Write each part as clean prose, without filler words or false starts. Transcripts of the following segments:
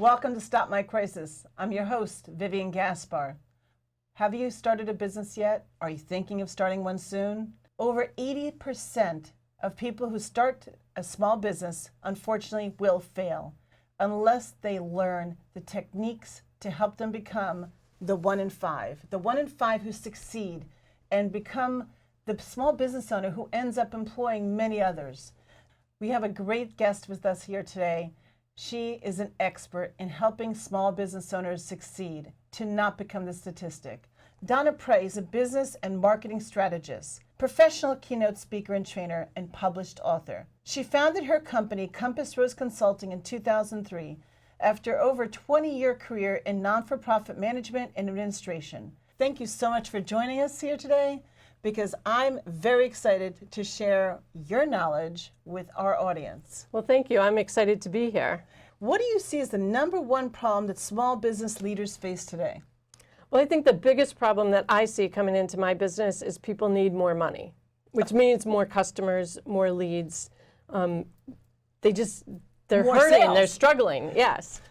Welcome to Stop My Crisis. I'm your host, Vivian Gaspar. Have you started a business yet? Are you thinking of starting one soon? Over 80% of people who start a small business, unfortunately, will fail unless they learn the techniques to help them become the 1 in 5. The 1 in 5 who succeed and become the small business owner who ends up employing many others. We have a great guest with us here today. She is an expert in helping small business owners succeed to not become the statistic. Donna Price, a business and marketing strategist, professional keynote speaker and trainer, and published author. She founded her company, Compass Rose Consulting, in 2003 after over a 20-year career in non-for-profit management and administration. Thank you so much for joining us here today, because I'm very excited to share your knowledge with our audience. Well, thank you. I'm excited to be here. What do you see as the number one problem that small business leaders face today? Well, I think the biggest problem that I see coming into my business is people need more money, which means more customers, more leads. They're More hurting, sales. they're struggling, yes.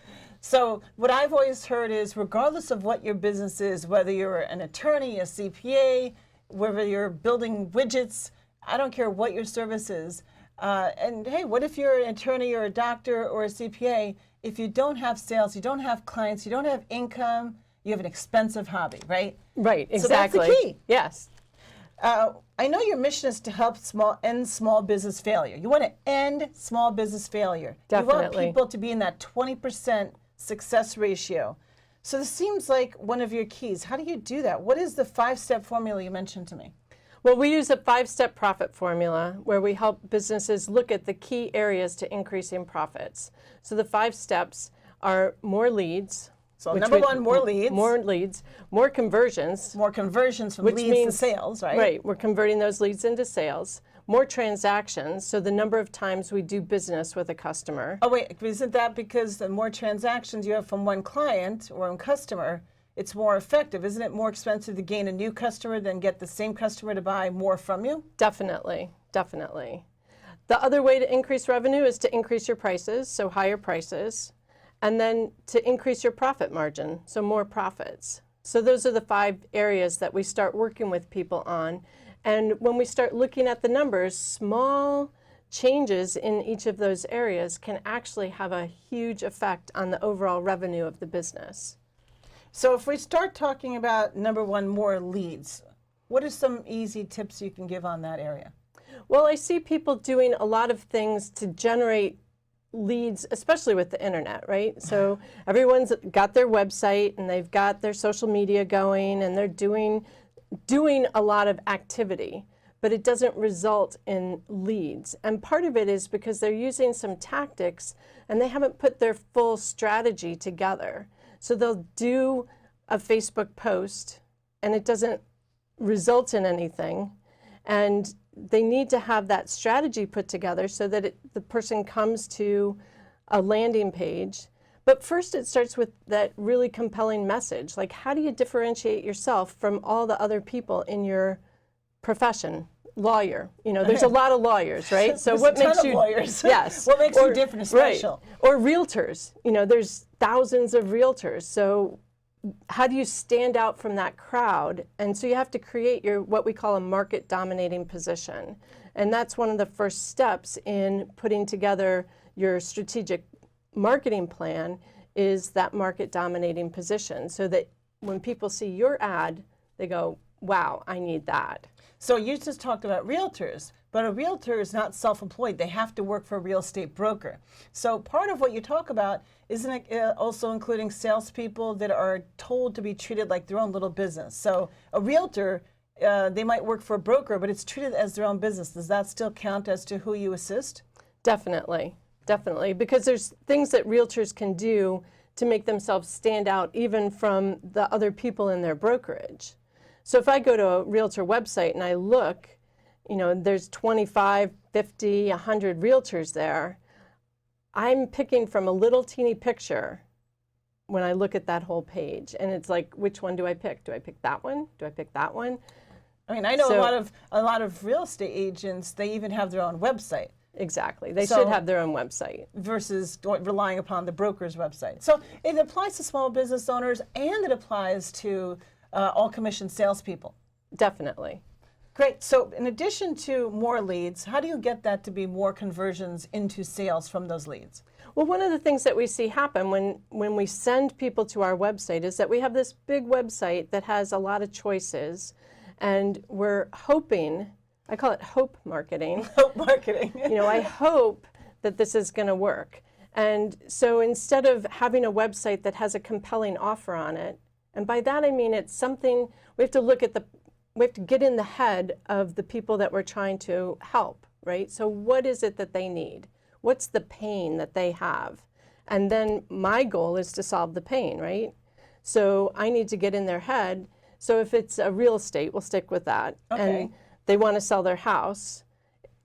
So what I've always heard is, regardless of what your business is, whether you're an attorney, a CPA, whether you're building widgets, I don't care what your service is. And hey, what if you're an attorney or a doctor or a CPA? If you don't have sales, you don't have clients, you don't have income, you have an expensive hobby, right? Right, exactly. So that's the key. Yes. I know your mission is to help end small business failure. You want to end small business failure. Definitely. You want people to be in that 20% success ratio. So this seems like one of your keys. How do you do that? What is the 5-step formula you mentioned to me? Well, we use a 5-step profit formula where we help businesses look at the key areas to increasing profits. So the 5 steps are more leads. So number one, more leads. More leads, more conversions. More conversions from which leads means, to sales, right? Right, we're converting those leads into sales. More transactions, so the number of times we do business with a customer. Oh wait, isn't that because the more transactions you have from one client or one customer, it's more effective? Isn't it more expensive to gain a new customer than get the same customer to buy more from you? Definitely, definitely. The other way to increase revenue is to increase your prices, so higher prices, and then to increase your profit margin, so more profits. So those are the 5 areas that we start working with people on. And when we start looking at the numbers, small changes in each of those areas can actually have a huge effect on the overall revenue of the business. So if we start talking about number one, more leads, what are some easy tips you can give on that area? Well, I see people doing a lot of things to generate leads, especially with the internet, right? So everyone's got their website and they've got their social media going and they're doing a lot of activity, but it doesn't result in leads. And part of it is because they're using some tactics and they haven't put their full strategy together. So they'll do a Facebook post and it doesn't result in anything. And they need to have that strategy put together so that the person comes to a landing page. But first it starts with that really compelling message. Like, how do you differentiate yourself from all the other people in your profession? Lawyer, there's a lot of lawyers, right? So There's what a ton makes of you lawyers. Yes. What makes you different and special? Right. Or realtors. There's thousands of realtors. So how do you stand out from that crowd? And so you have to create what we call a market dominating position. And that's one of the first steps in putting together your strategic marketing plan, is that market dominating position, so that when people see your ad, they go, wow, I need that. So you just talked about realtors, but a realtor is not self-employed. They have to work for a real estate broker. So part of what you talk about, isn't it also including salespeople that are told to be treated like their own little business? So a realtor, they might work for a broker, but it's treated as their own business. Does that still count as to who you assist? Definitely, definitely, because there's things that realtors can do to make themselves stand out even from the other people in their brokerage. So if I go to a realtor website and I look, there's 25, 50, 100 realtors there, I'm picking from a little teeny picture when I look at that whole page. And it's like, which one do I pick? Do I pick that one? Do I pick that one? I mean, I know a lot of real estate agents, they even have their own website. Exactly. They So- should have their own website. versus relying upon the broker's website. So it applies to small business owners and it applies to all commission salespeople. Definitely. Great. So in addition to more leads, how do you get that to be more conversions into sales from those leads? Well, one of the things that we see happen when we send people to our website is that we have this big website that has a lot of choices, and we're hoping, I call it hope marketing. Hope marketing. I hope that this is going to work. And so instead of having a website that has a compelling offer on it, and by that I mean it's something, we have to get in the head of the people that we're trying to help, right? So what is it that they need? What's the pain that they have? And then my goal is to solve the pain, right? So I need to get in their head. So if it's a real estate, we'll stick with that. Okay. And they want to sell their house.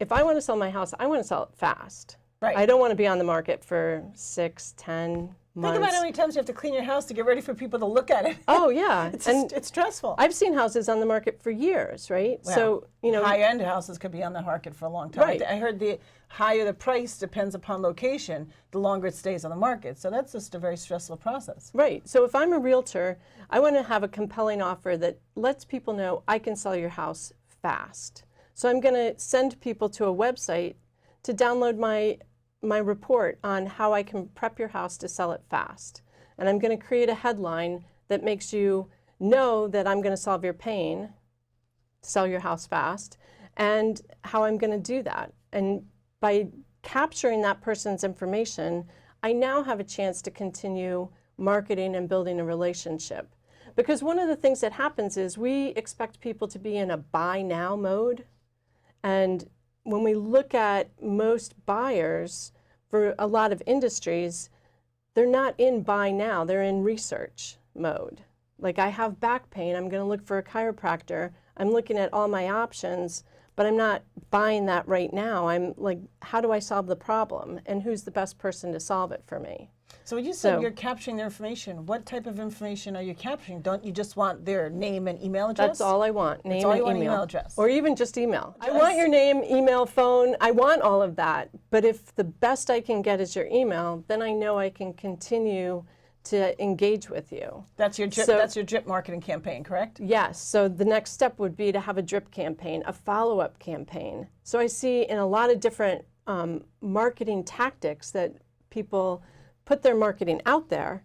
If I want to sell my house, I want to sell it fast. Right. I don't want to be on the market for 6, 10 months. Think about how many times you have to clean your house to get ready for people to look at it. Oh, yeah. It's stressful. I've seen houses on the market for years, right? Well, so, high-end houses could be on the market for a long time. Right. I heard the higher the price depends upon location, the longer it stays on the market. So that's just a very stressful process. Right. So if I'm a realtor, I want to have a compelling offer that lets people know I can sell your house fast. So I'm going to send people to a website to download my report on how I can prep your house to sell it fast. And I'm going to create a headline that makes you know that I'm going to solve your pain, sell your house fast, and how I'm going to do that. And by capturing that person's information, I now have a chance to continue marketing and building a relationship. Because one of the things that happens is we expect people to be in a buy now mode. And when we look at most buyers for a lot of industries, they're not in buy now, they're in research mode. Like, I have back pain, I'm going to look for a chiropractor, I'm looking at all my options, but I'm not buying that right now. I'm like, how do I solve the problem? And who's the best person to solve it for me? So when you said you're capturing their information, what type of information are you capturing? Don't you just want their name and email address? That's all I want, name all and you want, email. email address. Or even just email. I want your name, email, phone, I want all of that. But if the best I can get is your email, then I know I can continue to engage with you. That's your drip marketing campaign, correct? Yes, so the next step would be to have a drip campaign, a follow-up campaign. So I see in a lot of different marketing tactics that people put their marketing out there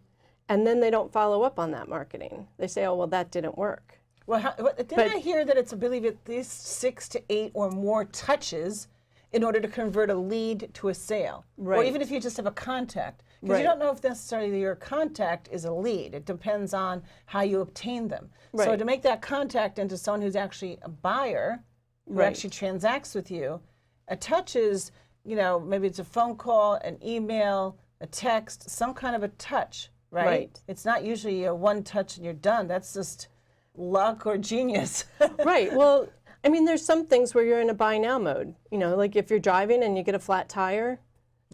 and then they don't follow up on that marketing. They say, oh, well, that didn't work. Well, didn't I hear that it's, I believe, at least 6 to 8 or more touches in order to convert a lead to a sale? Right. Or even if you just have a contact. Because you don't know if necessarily your contact is a lead. It depends on how you obtain them. So Right. to make that contact into someone who's actually a buyer, who Right. actually transacts with you, a touch is, maybe it's a phone call, an email, a text, some kind of a touch, right? Right. It's not usually a one touch and you're done. That's just luck or genius. Right, well, I mean, there's some things where you're in a buy now mode. Like if you're driving and you get a flat tire,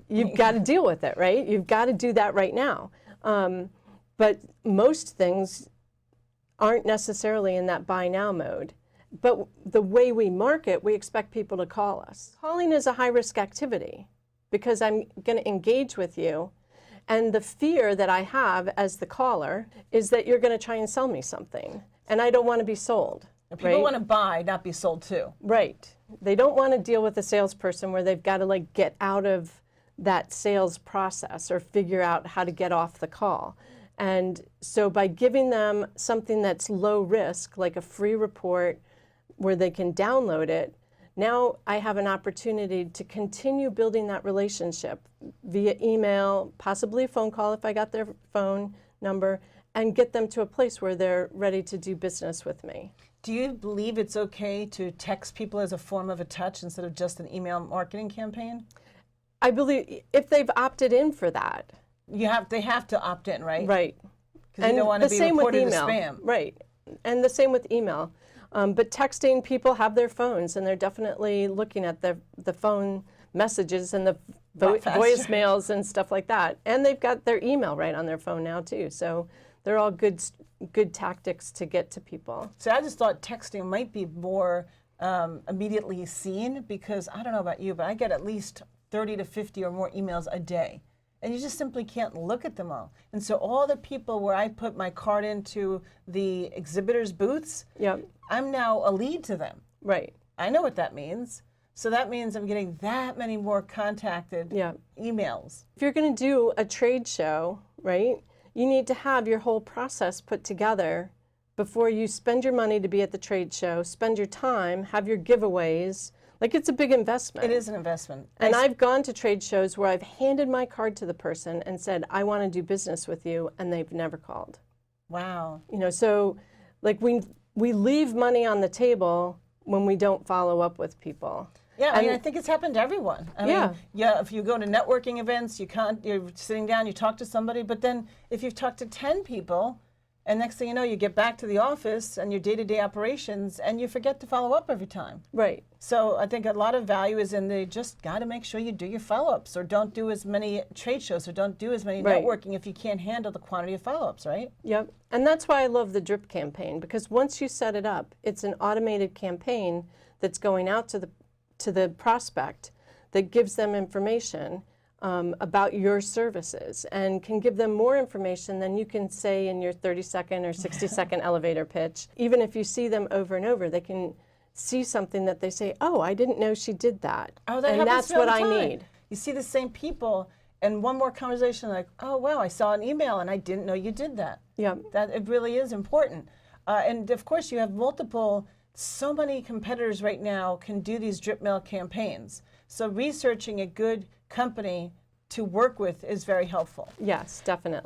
you've got to deal with it, right? You've got to do that right now. But most things aren't necessarily in that buy now mode. But the way we market, we expect people to call us. Calling is a high risk activity because I'm going to engage with you. And the fear that I have as the caller is that you're going to try and sell me something. And I don't want to be sold. People want to buy, not be sold to. Right. They don't want to deal with a salesperson where they've got to get out of that sales process or figure out how to get off the call. And so by giving them something that's low risk, like a free report where they can download it, now I have an opportunity to continue building that relationship via email, possibly a phone call if I got their phone number, and get them to a place where they're ready to do business with me. Do you believe it's okay to text people as a form of a touch instead of just an email marketing campaign? I believe if they've opted in for that. They have to opt in, right? Right. Because you don't want to be reported as spam. Right. And the same with email. But texting, people have their phones and they're definitely looking at the phone messages and the voicemails and stuff like that. And they've got their email right on their phone now too. So they're all good tactics to get to people. So I just thought texting might be more immediately seen, because I don't know about you, but I get at least 30 to 50 or more emails a day. And you just simply can't look at them all. And so all the people where I put my card into the exhibitors' booths, Yep. I'm now a lead to them. Right. I know what that means. So that means I'm getting that many more contacted Yeah. emails. If you're going to do a trade show, right, you need to have your whole process put together before you spend your money to be at the trade show, spend your time, have your giveaways. Like, it's a big investment. It is an investment. And I've gone to trade shows where I've handed my card to the person and said, I want to do business with you, and they've never called. Wow. You know, so like we leave money on the table when we don't follow up with people. Yeah, I mean, I think it's happened to everyone. I Yeah. mean, yeah, if you go to networking events, you're sitting down, you talk to somebody, but then if you've talked to 10 people, and next thing you know, you get back to the office and your day-to-day operations, and you forget to follow up every time. Right. So I think a lot of value is in the just got to make sure you do your follow-ups, or don't do as many trade shows, or don't do as many Right. networking if you can't handle the quantity of follow-ups, right? Yep. And that's why I love the drip campaign, because once you set it up, it's an automated campaign that's going out to the prospect that gives them information about your services and can give them more information than you can say in your 30-second or 60-second elevator pitch. Even if you see them over and over, they can see something that they say, oh, I didn't know she did that. Oh, that and happens that's to me all what the I time. need. You see the same people, and one more conversation like, oh, wow, I saw an email and I didn't know you did that. Yep. That it really is important. And of course, you have so many competitors right now can do these drip mail campaigns. So researching a good company to work with is very helpful. Yes, definitely.